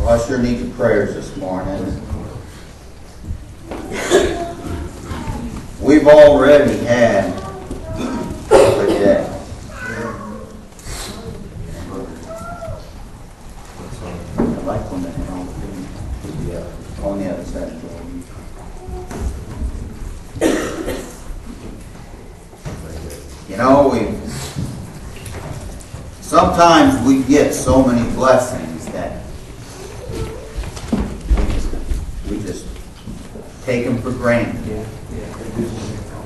Well, I sure need your prayers this morning. We've already had a day. I like when they held on the other side of the door. You know, sometimes we get so many blessings that we just take them for granted.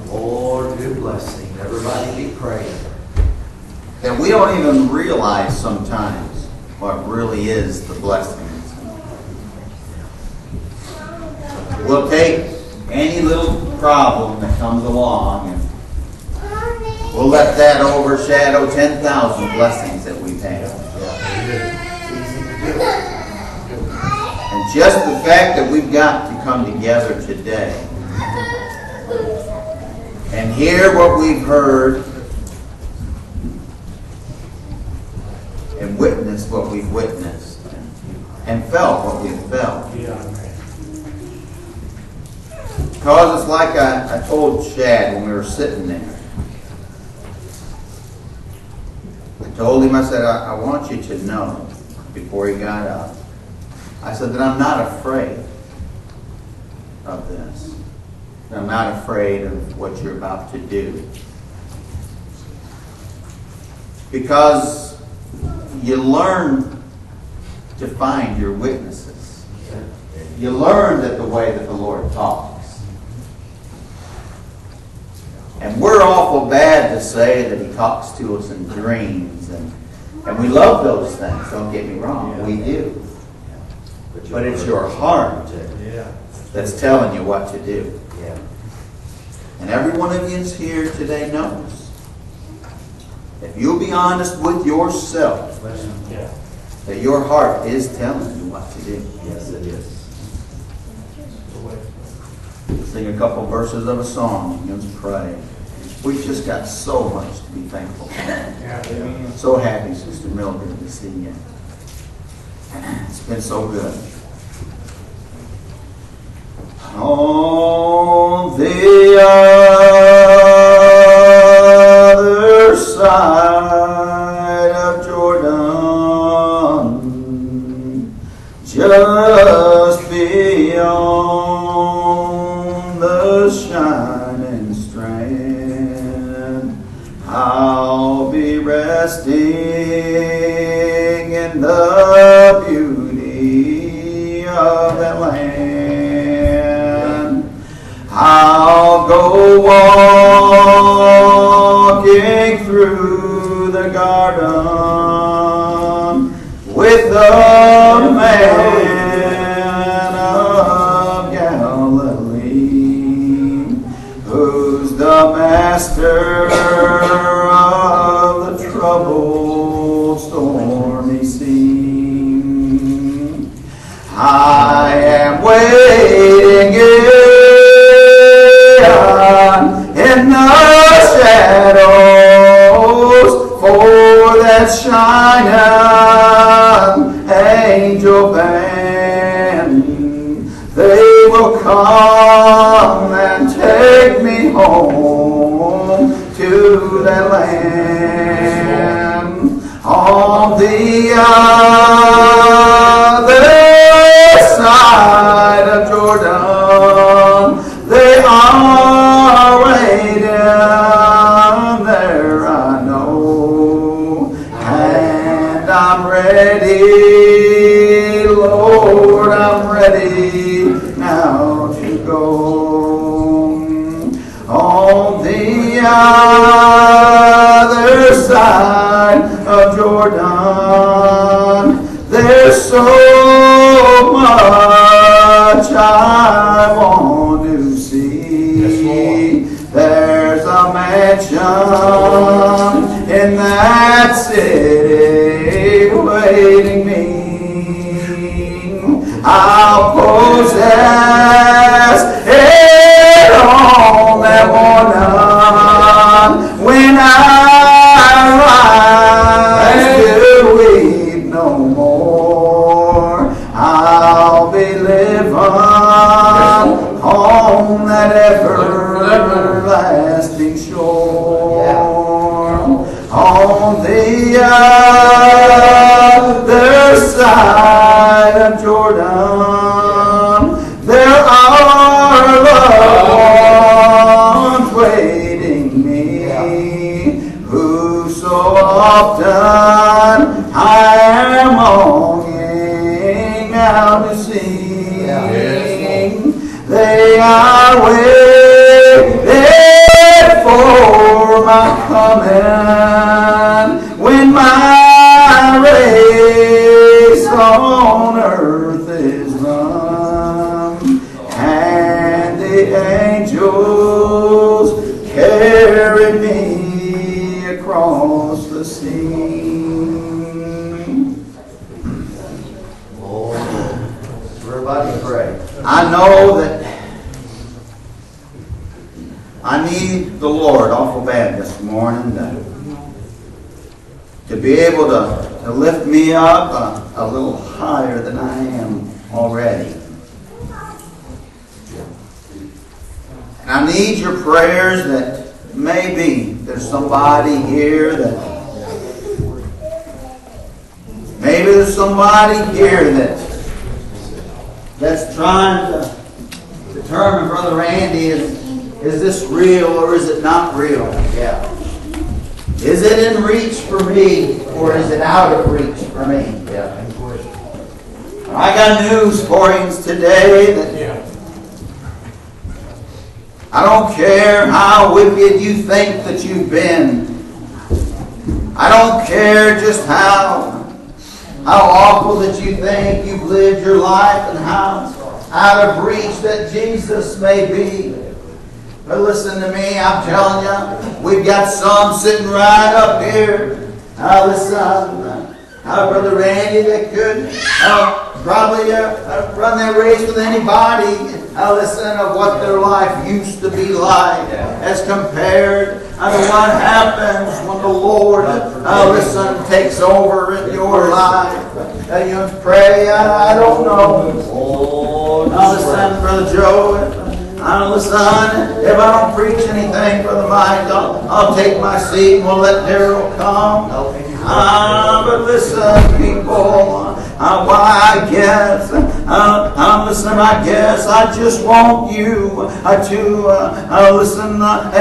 Lord, good blessing. Everybody be praying. That we don't even realize sometimes what really is the blessings. We'll take any little problem that comes along and we'll let that overshadow 10,000 blessings that we've had. And just the fact that we've got to come together today and hear what we've heard and witness what we've witnessed and felt what we've felt. Because it's like I told Shad when we were sitting there. I told him, I said, I want you to know, before he got up, I said that I'm not afraid of this. I'm not afraid of what you're about to do. Because you learn to find your witnesses. You learn that the way that the Lord talks. And we're awful bad to say that He talks to us in dreams. And we love those things, don't get me wrong. We do. But it's your heart that's telling you what to do. And every one of you is here today knows. If you'll be honest with yourself, that your heart is telling you what to do. Yes, it is. Sing a couple verses of a song and let's pray. We've just got so much to be thankful for. So happy, Sister Mildred, to see you. It's been so good. On the other side of Jordan, just beyond the shining strand, I'll be resting in the beauty of that land. I'll go walking through the garden with the man of Galilee, who's the master of the troubled stormy sea. I am waiting in the shadows for that shining angel band. They will come and take me home to that land on the other side of Jordan. They are waiting there, I know, and I'm ready, Lord, I'm ready now to go. On the other side of Jordan, there's so much I want to see. There's a mansion in that city waiting me. I'll possess it on that morning when I rise to weep no more. that everlasting shore. On the other side of Jordan, there are loved ones waiting me, who so often I am longing out to see. They are waiting for my coming, when my race on earth is run, and the angels carry me across the sea. Oh, everybody pray. I know that I need the Lord awful bad this morning to be able to lift me up a little higher than I am already. And I need your prayers that maybe there's somebody here that's trying to determine, Brother Randy, is this real or is it not real? Yeah. Is it in reach for me or is it out of reach for me? Yeah. I got news for you today that I don't care how wicked you think that you've been. I don't care just how awful that you think you've lived your life and how out of reach that Jesus may be. But listen to me, I'm telling you, we've got some sitting right up here. Brother Randy, that could probably run that race with anybody. Listen of what their life used to be like as compared to what happens when the Lord, takes over in your life. You pray, I don't know. Listen, Brother Joe. Listen, if I don't preach anything, Brother Mike, I'll take my seat and we'll let Darrell come. But listen, people, I guess I just want you to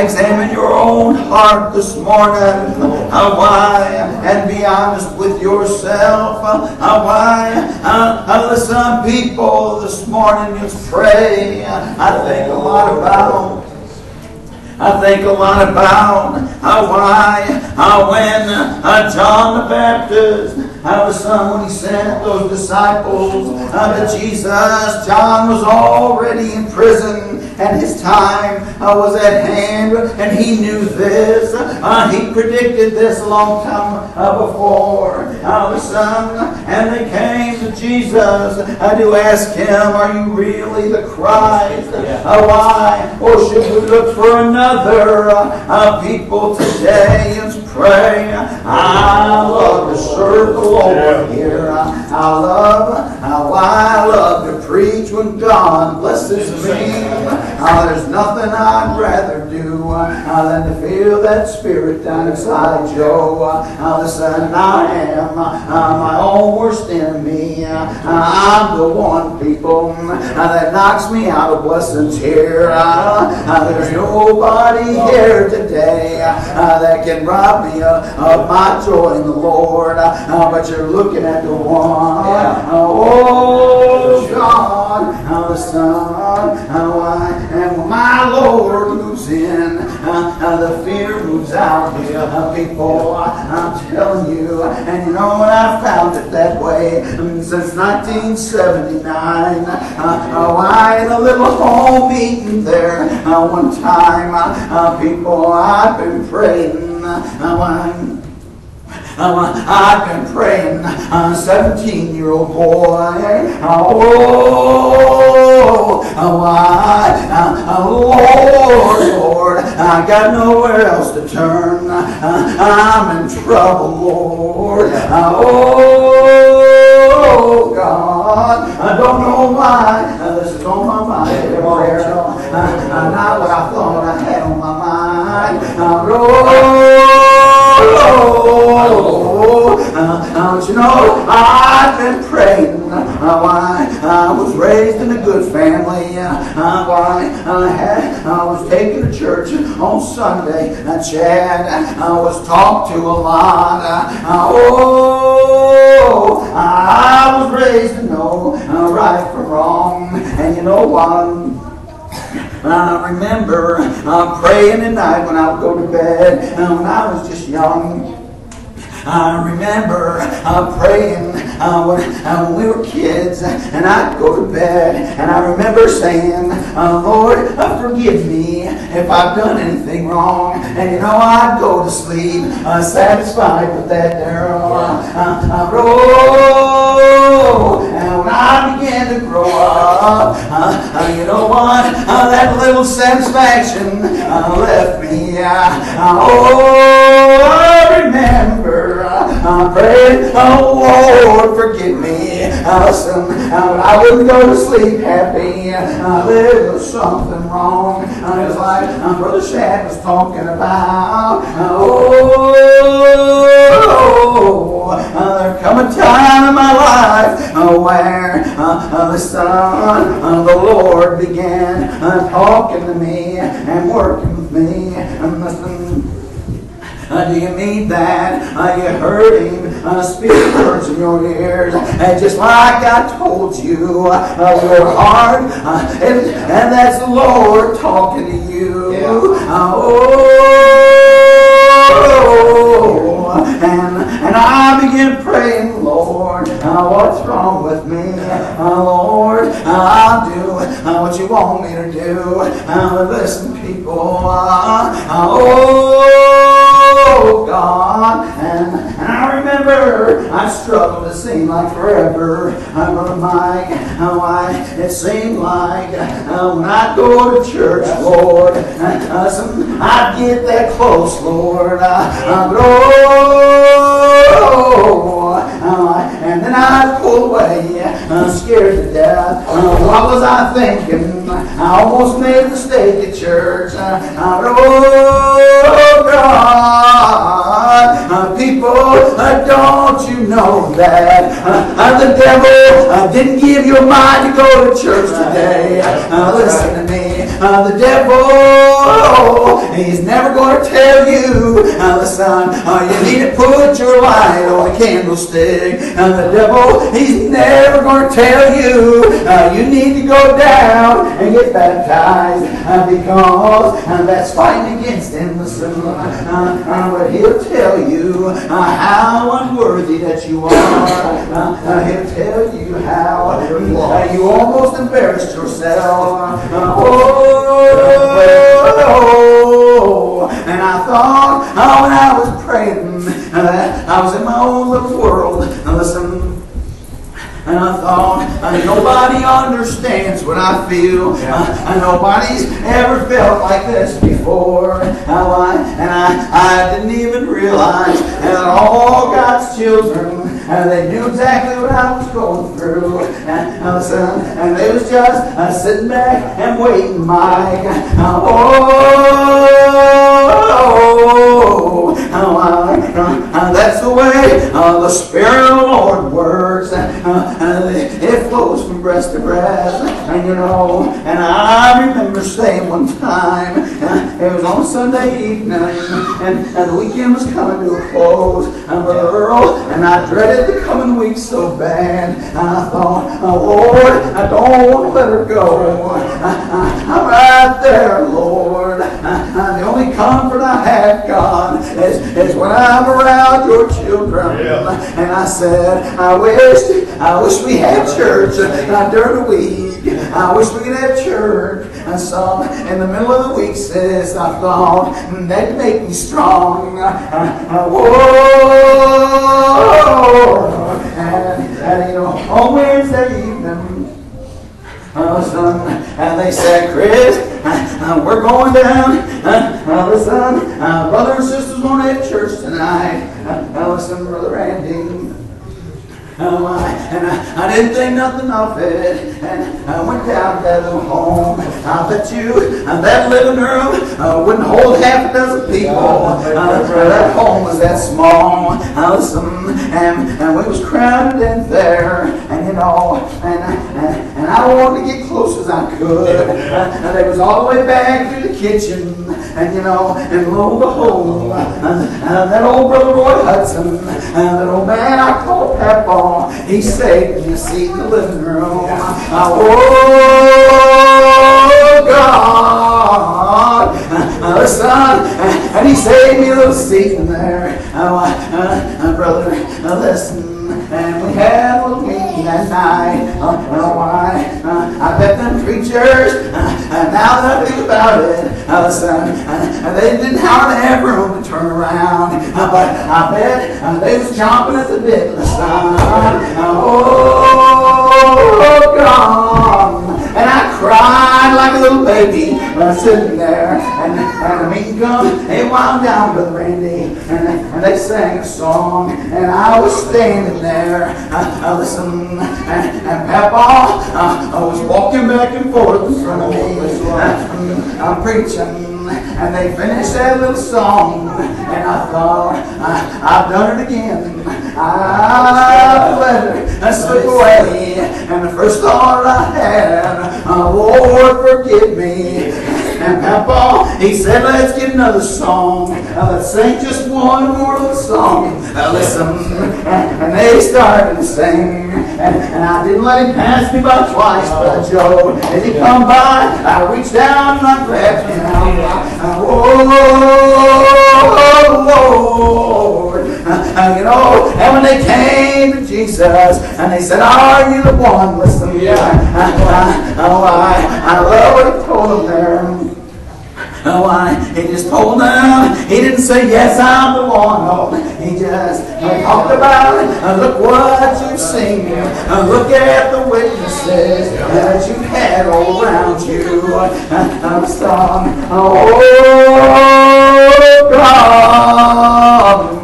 examine your own heart this morning. And be honest with yourself. Listen, people, this morning, let's pray. I think a lot about when John the Baptist, when he sent those disciples to Jesus, John was already in prison and his time was at hand, and he knew this. He predicted this a long time before. And they came to Jesus to ask him, are you really the Christ? Why? Or should we look for another people today? Let's pray. I love to serve the Lord here. I love to preach when God blesses me. There's nothing I'd rather do than to feel that spirit down inside Joe. Listen, I am my own worst enemy. I'm the one, people, that knocks me out of blessings here. There's nobody here today that can rob me of my joy in the Lord. But you're looking at the one. Oh, God, the Son. And when my Lord moves in, the fear moves out here, people. I'm telling you, and you know what? I found it that way since 1979. In a little home meeting there one time, people, I've been praying. I've been praying, 17-year-old boy. Lord, I got nowhere else to turn. I'm in trouble, Lord. Oh, God. son, I don't know why. This is on my mind. Not what I thought I had on my mind. Don't you know, I've been praying. Why I was raised in a good family. Why I was taken to church on Sunday. Chad, I was talked to a lot. I was raised to know right from wrong. And you know what? I remember praying at night when I would go to bed when I was just young. I remember praying when we were kids, and I'd go to bed, and I remember saying, Lord, forgive me if I've done anything wrong. And you know, I'd go to sleep satisfied with that there. And when I began to grow up, you know what? That little satisfaction left me. I remember praying, Lord, forgive me. I wouldn't go to sleep happy. There was something wrong. It was like Brother Shad was talking about. There come a time in my life where the Son of the Lord began talking to me and working with me. Do you mean that? You heard Him speak words in your ears, just like I told you, your heart, and that's the Lord talking to you. And I began praying, Lord, what's wrong with me? Lord, I'll do what you want me to do. Listen, people, God, and I remember I struggled. It seemed like forever. Brother Mike, it seemed like when I go to church, Lord, I'd get that close, Lord. And then I'd pull away, scared to death. What was I thinking? I almost made a mistake at church. God, people, don't you know that the devil didn't give you a mind to go to church today? Listen to me. The devil, he's never going to tell you, listen, you need to put your light on a candlestick. The devil, he's never going to tell you, you need to go down and get baptized, because that's fighting against him. Listen, but he'll tell you how unworthy that you are. He'll tell you how you almost embarrassed yourself. And I thought, when I was praying, I was in my own little world. Listen. And I thought, nobody understands what I feel. Nobody's ever felt like this before. And I didn't even realize that all God's children, they knew exactly what I was going through. And they was just sitting back and waiting, Mike. That's the way the Spirit of the Lord works. It flows from breast to breast. And you know, and I remember saying one time, it was on Sunday evening, and the weekend was coming to a close, and I dreaded the coming week so bad. And I thought, Lord, I don't want to let her go. I'm right there, Lord. The only comfort I have, God, is when I'm around your children. And I said, I wish we had church during the week. I wish we could have church some in the middle of the week, sis. I thought that'd make me strong. And you know, on Wednesday evening, and they said, Chris, we're going down. Listen, brother and sister's going to have church tonight. Listen, Brother Randy. And I didn't think nothing of it. And I went down to that little home. I bet you that living room wouldn't hold half a dozen people. That home was that small. Listen, and we was crowded in there. And you know, and I wanted to get close as I could. And they was all the way back through the kitchen. And you know, and lo and behold, that old brother Roy Hudson, that old man I call Papa, he saved me a seat in the living room. Oh God, son, and he saved me a little seat in there. Brother, listen. And we had a little meeting that night. Why? I bet them preachers, now that I think about it, they didn't have room to turn around. But I bet they was chomping at the bit, son. Oh, God. And I cried like a little baby sitting there. And the meeting come, they wound down, Brother Randy. And they sang a song. And I was standing there. Listen, and Papa was walking back and forth in front of me. I'm preaching. And they finished that little song. And I thought, I've done it again. I've let her slip away. And the first thought I had, Lord, forgive me. And Papa, he said, let's get another song. Let's sing just one more little song. Listen, and they started to sing. And I didn't let him pass me by twice, Brother Joe. As he come by, I reached down and I grabbed him. Oh, Lord. You know, and when they came to Jesus, and they said, are you the one? Listen, I love what he told them there. He just told them, he didn't say, yes, I'm the one. No, he just talked about it. Look what you've seen. Look at the witnesses that you've had all around you. Oh, God,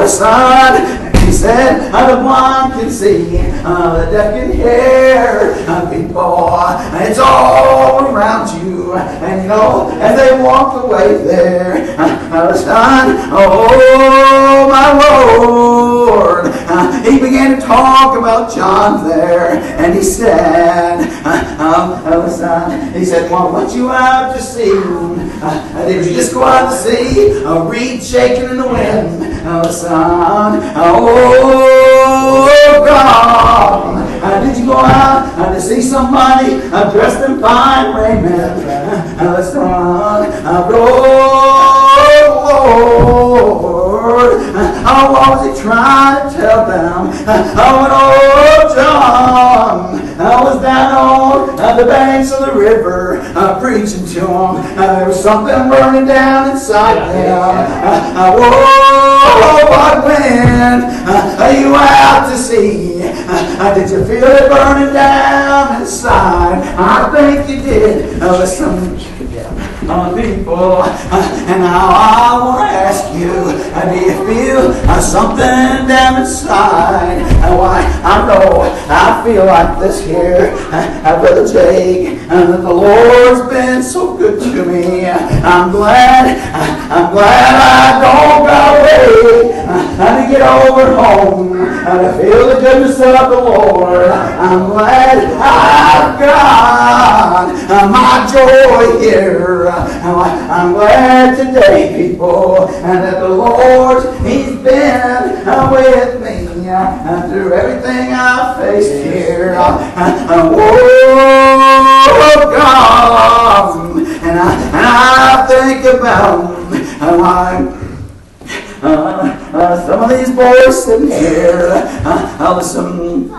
son. He said, the blind can see, the deaf can hear, people, it's all around you. And you know, as they walked away there, son, oh my Lord, he began to talk about John there, and he said, son, he said, well, what you out to see? Did you just go out to see a reed shaking in the wind? Son, oh God, did you go out to see somebody dressed in fine raiment? Son, Lord, what was he trying to tell them? When old John was down on the banks of the river preaching to them, there was something burning down inside them. What wind are you out to see? Did you feel it burning down inside? I think you did. Listen, people, and now I want to ask you, do you feel something down inside? Why, I know I feel like this here, Brother Jake, that the Lord's been so good to me. I'm glad I don't go away to get over home to feel the goodness of the Lord. I'm glad I've got my joy here. I'm glad today, people, and that the Lord, He's been with me through everything I've faced here. Oh, God, and I think about some of these boys sitting here. Listen,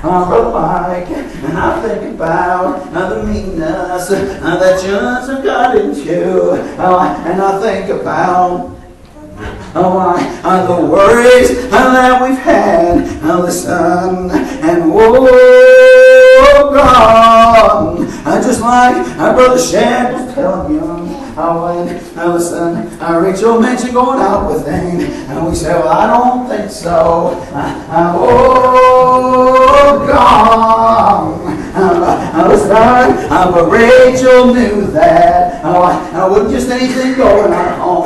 Brother Mike, and I think about the meanness that Johnson got into, and I think about the worries that we've had, listen, and oh God, just like Brother Shad was telling you, Listen, Rachel mentioned going out with him, and we said, well, I don't think so. Oh, God. But Rachel knew that. Wasn't just anything going on.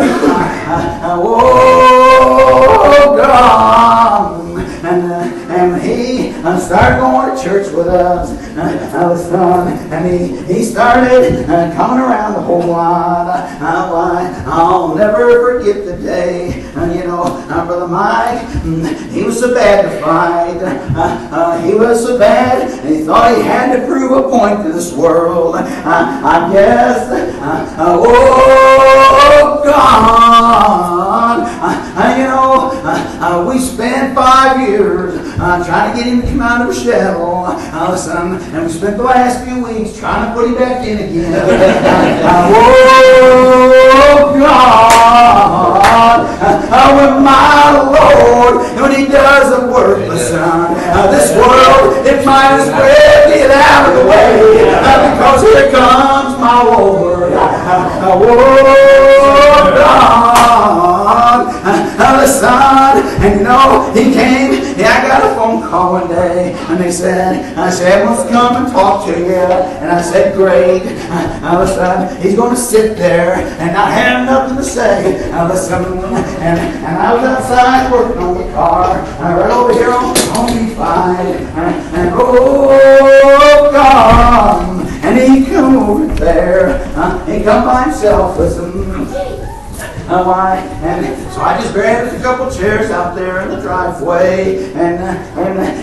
Oh, God. And he started going to church with us. And he started coming around the whole lot. I'll never forget the day. Brother Mike, he was so bad to fight. He was so bad, and he thought he had to prove a point to this world. I guess. Oh, God. We spent 5 years trying to get him to come out of a shell. And we spent the last few weeks trying to put him back in again. Oh, God. When my Lord, when he does the work, listen, this world, it might as well get out of the way, because here comes my Lord. Oh, God. Listen, and he came, I got a phone call one day, and they said, wants to come and talk to you. And I said, great. Listen, he's going to sit there and not have nothing to say. Listen, and I was outside working on the car, right over here on B5, and oh, God, and he come over there, he come by himself, listen. And so I just grabbed a couple chairs out there in the driveway, and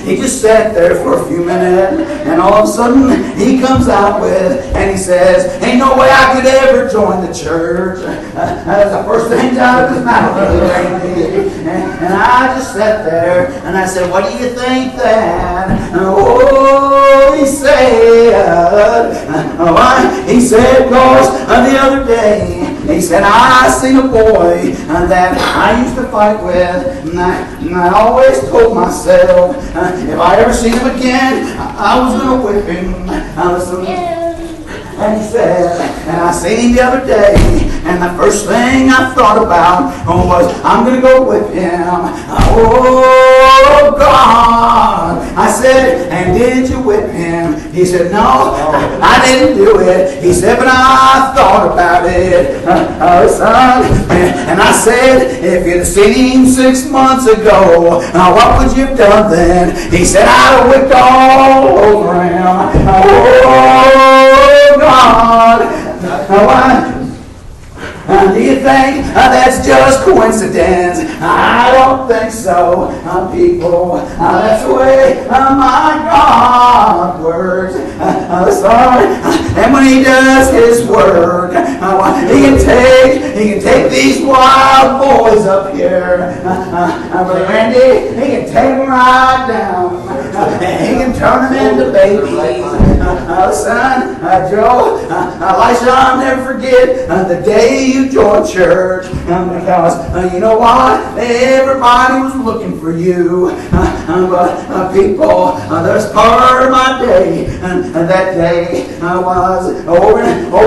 he just sat there for a few minutes, and all of a sudden he comes out and he says, ain't no way I could ever join the church. That's the first thing out of his mouth. And I just sat there, and I said, what do you think then? Oh, he said, because the other day, he said, I seen a boy that I used to fight with, and I always told myself, if I ever seen him again, I was going to whip him. And he said, and I seen him the other day, and the first thing I thought about was, I'm going to go whip him. Oh, God. I said, and did you whip him? He said, no, I didn't do it. He said, but I thought about it. Son. And I said, if you'd have seen him 6 months ago, what would you have done then? He said, I'd have whipped all over him. Oh, God. Do you think that's just coincidence? I don't think so, people. That's the way my God works. And when he does his work, he can take these wild boys up here. Brother Randy, he can take them right down. He can turn them into babies. Son, Joe, Elisha, I'll never forget the day you joined church, because you know what? Everybody was looking for you. But people, there's part of my day, and that day I was over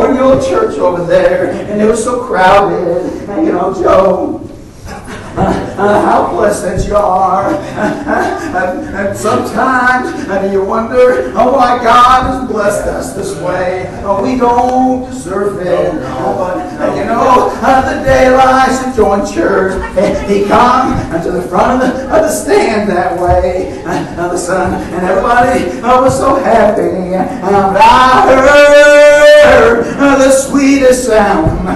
in your church over there, and it was so crowded. Joe, how blessed that you are. And sometimes you wonder, why God has blessed us this way. We don't deserve it. But the day Elisha joined church, he come to the front of the stand that way. And everybody was so happy. But I heard the sweetest sound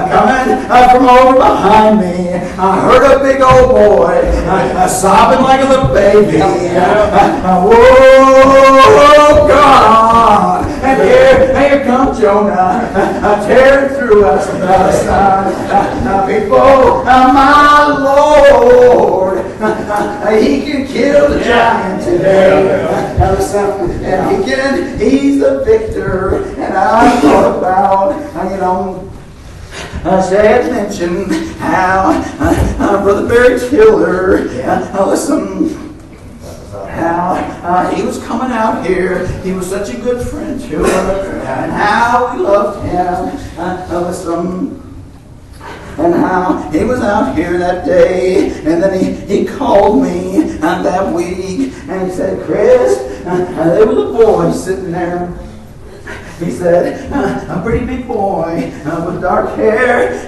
coming from over behind me. I heard a big old boy sobbing like a little baby. Oh, God. And here comes Jonah tearing through us. People, my Lord, he can kill the giant today. And he's the victor. And I thought about, Dad mentioned how Brother Barry Tiller, listen, how he was coming out here. He was such a good friend to us, and how we loved him. Listen. And how he was out here that day, and then he called me that week, and he said, Chris, there was a boy sitting there. He said, a pretty big boy with dark hair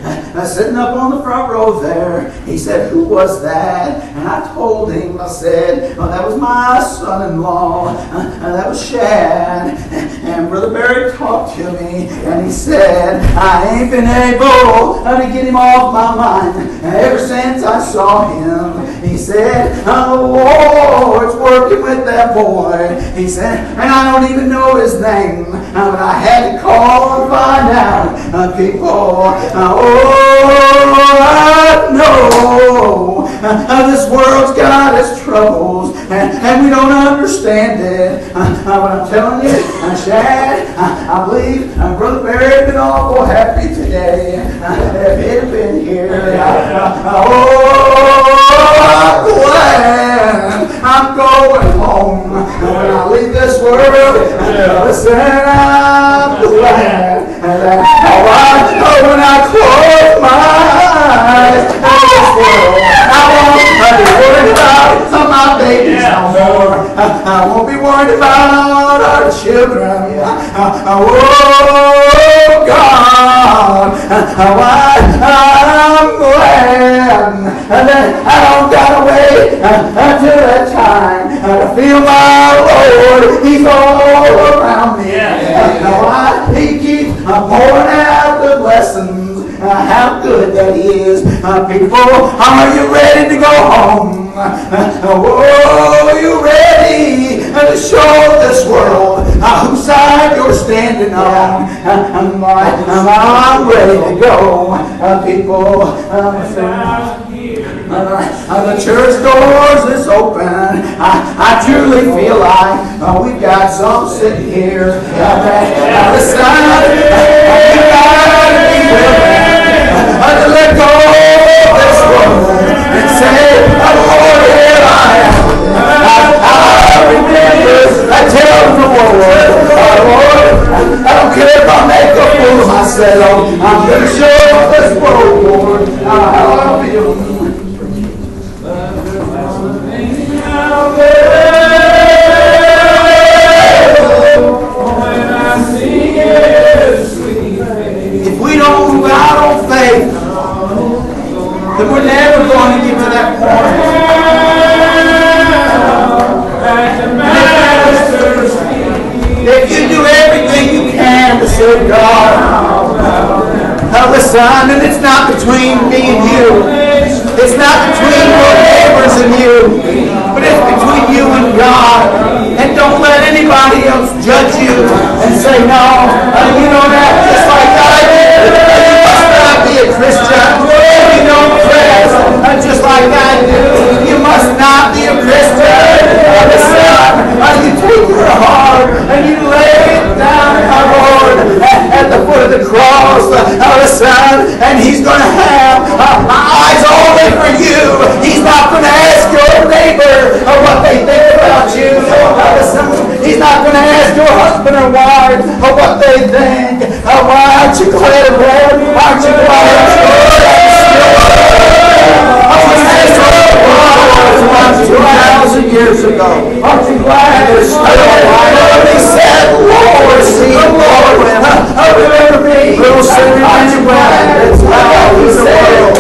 sitting up on the front row there. He said, who was that? And I told him, I said, oh, that was my son-in-law. That was Shad. And Brother Barry talked to me, and he said, I ain't been able to get him off my mind ever since I saw him. He said, oh, Lord's working with that boy. He said, and I don't even know his name. But I had to call and find out, people. I know this world's got its troubles, and we don't understand it. But I'm telling you, Shad, I believe Brother Barry had been awful happy today if he'd have been here. I'm glad I'm going home when I leave this world. Listen, I'm glad that when I close my eyes in this world, I won't be worried about my babies no more. I won't be worried about our children. Oh, God, I'm glad that I don't gotta wait until that time to feel my Lord. He's all around me. He keeps pouring out the blessings. How good that He is. People, are you ready to go home? Oh, are you ready to show this world whose side you're standing on? I'm ready to go. People, the church doors is open. I truly feel like we've got some sitting here. Listen, you gotta be willing to let go of this world and say, Lord, here I am. I remember telling the Lord, Lord, I don't care if I make a fool of myself. I'm going to show this world, Lord, how I feel. If we don't move out on faith, then we're never going to get to that point. If you do everything you can to serve God, listen, and it's not between me and you. It's not between your neighbors and you, but it's between you and God. And don't let anybody else judge you and say, no, you know that just like I did. You must not be a Christian. You don't dress just like I do. You must not be a Christian. Listen, you take your heart and you lay it down, Lord, at the foot of the cross. Listen, and He's going to have eyes only for you. He's not going to ask your neighbor what they think about you. Listen, He's not going to ask your husband or wife what they think. Why aren't you glad, Lord? Aren't you glad? 2,000 years ago. Aren't you glad there's still a He said, Lord, see the Lord. Remember me. Little sinner, aren't you glad? That's how He said,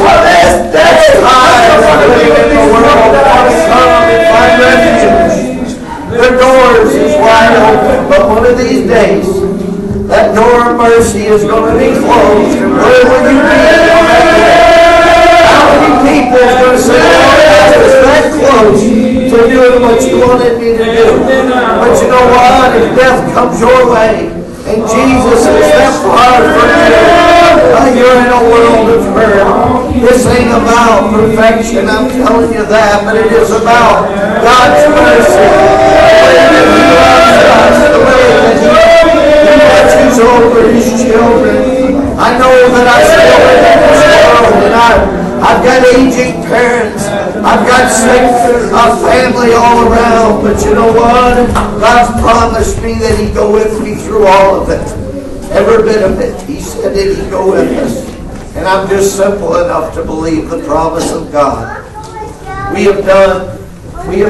this time to live in the world. Come and find refuge. The doors is wide open, but one of these days, that door of mercy is going to be closed. And where will you be on that day? How many people are going to say, Lord, I was that close to doing what you wanted me to do? But you know what? If death comes your way, and Jesus is that far from you, you're in a world of hurt. This ain't about perfection, I'm telling you that, but it is about God's mercy. The way that He watches over His children. I know that I still live in this world, and I've got aging parents. I've got sick family family all around. But you know what? God's promised me that He'd go with me through all of it. Every bit of it. He said that He'd go with us. And I'm just simple enough to believe the promise of God. We have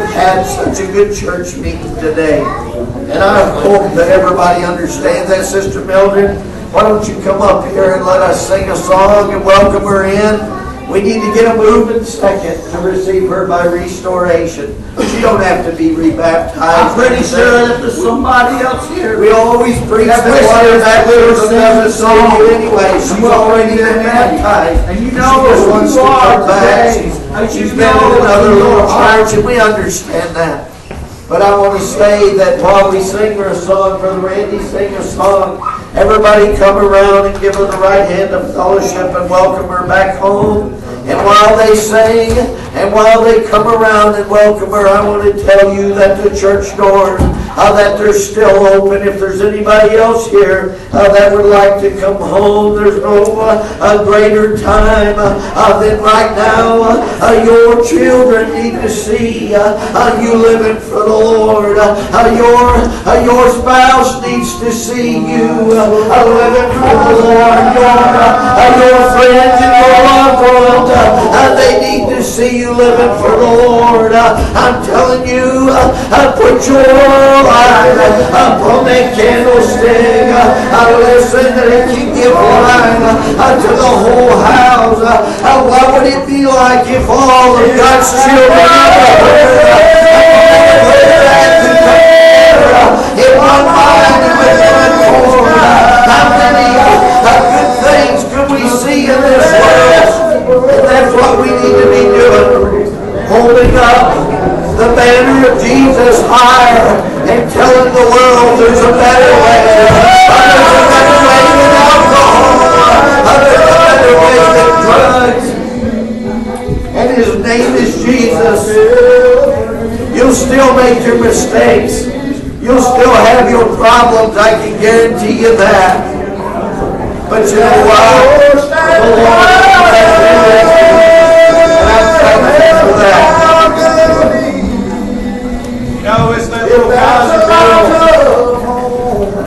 had such a good church meeting today. And I hope that everybody understands that. Sister Mildred, why don't you come up here and let us sing a song and welcome her in. We need to get a moving second to receive her by restoration. She don't have to be rebaptized. I'm pretty sure that there's somebody else here. We always preach that water baptism doesn't save you anyway. She's already been baptized. And you know she just wants to come back. today. She's been in another little church, and we understand that. But I want to say that while we sing her a song, Brother Randy sing a song, everybody come around and give her the right hand of fellowship and welcome her back home. And while they sing, and while they come around and welcome her, I want to tell you that the church doors, that they're still open. If there's anybody else here that would like to come home, there's no greater time than right now. Your children need to see you living for the Lord. Your spouse needs to see you living for the Lord. Your friends and your loved ones, they need to see you living for the Lord. I'm telling you, put your light upon that candlestick. Listen, that it can give light to the whole house. What would it be like if all of God's children in one mind and with one accord? How many good things could we see in this world? And that's what we need to be doing. Holding up the banner of Jesus higher and telling the world there's a better way. There's a better way than alcohol. There's a better way than drugs. And His name is Jesus. You'll still make your mistakes. You'll still have your problems. I can guarantee you that. But you know what? The Lord has been with you. And I'm thankful for that. You know, it's that little guy's girl.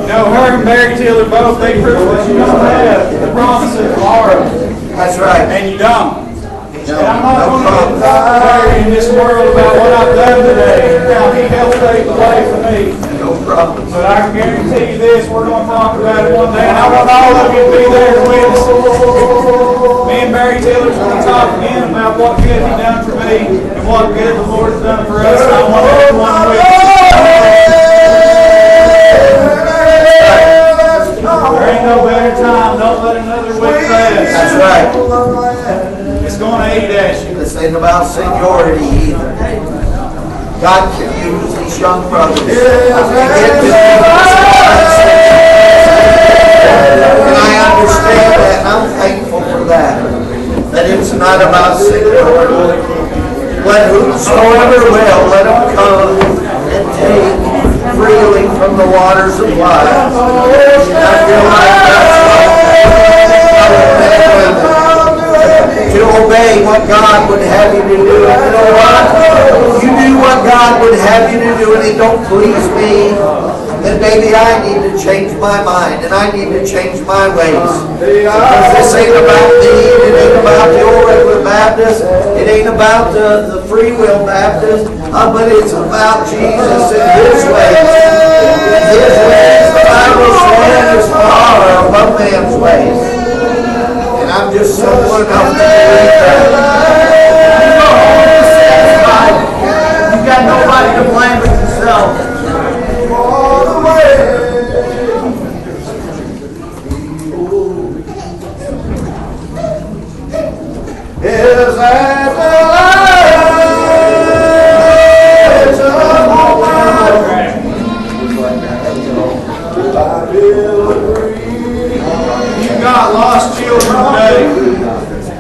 You know, her and Mary Taylor both, they prove that you don't have the promises of tomorrow. That's right. And you don't. No, And I'm not no going problem. to worry in this world about what I've done today. Now, He helped take the way for me. No problem. But I can guarantee you this, we're going to talk about it one day, and I want all of you to be there to witness it. Me and Mary Taylor's going to talk again about what good He done for me and what good the Lord has done for us. And I want everyone to witness it. There ain't no better time. Don't let another week pass. That's right. It's going to eat at you. This ain't about seniority either. God can use these young brothers. And I understand that, and I'm thankful for that. That it's not about seniority. Let whosoever will, let them come and take freely from the waters of life. I feel like that's to obey what God would have you to do. And you know what? You do what God would have you to do and it don't please me, then maybe I need to change my mind and I need to change my ways. Because this ain't about me, it ain't about the old regular Baptist, it ain't about the free will Baptist, but it's about Jesus and His ways. His ways, the Bible says, is far above man's ways. And I'm just simple enough to believe that. You got nobody to blame but yourself. Is that the light of You got lost children today.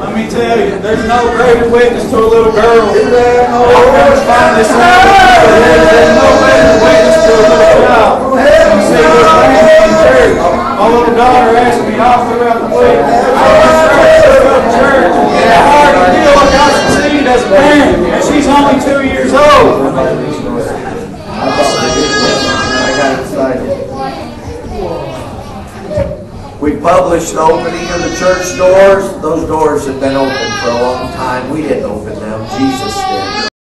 Let me tell you, there's no greater witness to a little girl. I'm going to find this out. There's no greater witness to a little child. You see, in church, my little daughter asked me all throughout the week, I want to go to church. And it's hard to deal with God's seed as a parent. And she He's only 2 years old. I got excited. We published the opening of the church doors. Those doors have been open for a long time. We didn't open them. Jesus did.